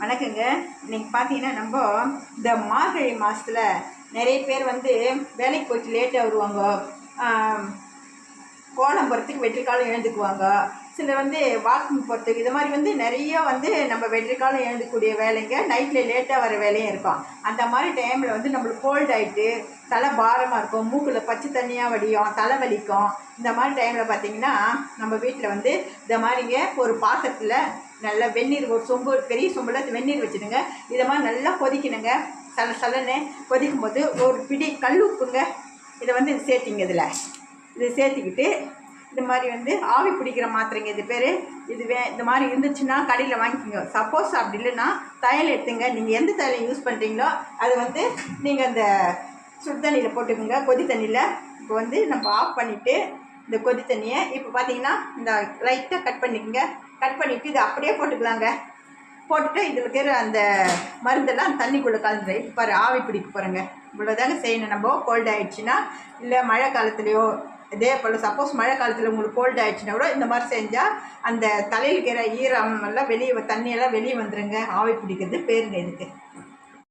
வணக்கங்க. இன்றைக்கி பார்த்தீங்கன்னா நம்ம இந்த மார்கழி மாதத்தில் நிறைய பேர் வந்து வேலைக்கு போயிட்டு லேட்டாக வருவாங்க. கோலம் போகிறதுக்கு வெற்றிக்காலம் எழுந்துக்குவாங்க. சிலர் வந்து வாக்கிங் போகிறதுக்கு இது மாதிரி வந்து நிறைய வந்து நம்ம வெற்றிக்காலம் எழுந்துக்கூடிய வேலைங்க நைட்டில் லேட்டாக வர வேலையும் இருக்கும். அந்த மாதிரி டைமில் வந்து நம்மளுக்கு கோல்டு ஆகிட்டு தலை பாரமாக இருக்கும், மூக்கில் பச்சை தண்ணியாக வடியும், தலை வலிக்கும். இந்த மாதிரி டைமில் பார்த்திங்கன்னா நம்ம வீட்டில் வந்து இந்த மாதிரிங்க ஒரு பாத்திரத்தில் நல்லா வெந்நீர், ஒரு சொம்பு, பெரிய சொம்பில் வெந்நீர் வச்சுடுங்க. இதை மாதிரி நல்லா கொதிக்கணுங்க. சலன்னு கொதிக்கும் போது ஒரு பிடி கல் உப்புங்க இதை வந்து சேர்த்திங்க. இதை சேர்த்துக்கிட்டு இந்த மாதிரி வந்து ஆவி பிடிக்கிற மாத்திரைங்க இது பேர். இந்த மாதிரி இருந்துச்சுன்னா கடையில் வாங்கிக்கோங்க. சப்போஸ் அப்படி இல்லைன்னா தையல் எடுத்துங்க. நீங்கள் எந்த தையலை யூஸ் பண்ணுறீங்களோ அது வந்து நீங்கள் அந்த சுடு தண்ணியில் போட்டுக்கோங்க, கொதி தண்ணியில். இப்போ வந்து நம்ம ஆஃப் பண்ணிவிட்டு இந்த கொதி தண்ணியை இப்போ பார்த்தீங்கன்னா இந்த லைட்டாக கட் பண்ணிக்கோங்க. கட் பண்ணிவிட்டு இதை அப்படியே போட்டுக்கலாங்க. போட்டுட்டு இதில் இருக்கிற அந்த மருந்தெல்லாம் தண்ணிக்குள்ளே கலந்து இப்போ ஆவி பிடிக்க போகிறேங்க. இவ்வளோதாங்க செய்யணும். நம்ம கோல்டு ஆகிடுச்சின்னா, இல்லை மழை காலத்துலேயோ இதே போல் சப்போஸ் மழை காலத்தில் உங்களுக்கு கோல்டு ஆகிடுச்சின்னா கூட இந்த மாதிரி செஞ்சால் அந்த தலையில் இருக்கிற ஈரம் எல்லாம் வெளியே, தண்ணியெல்லாம் வெளியே வந்துடுங்க. ஆவி பிடிக்கிறது பேருங்க இதுக்கு.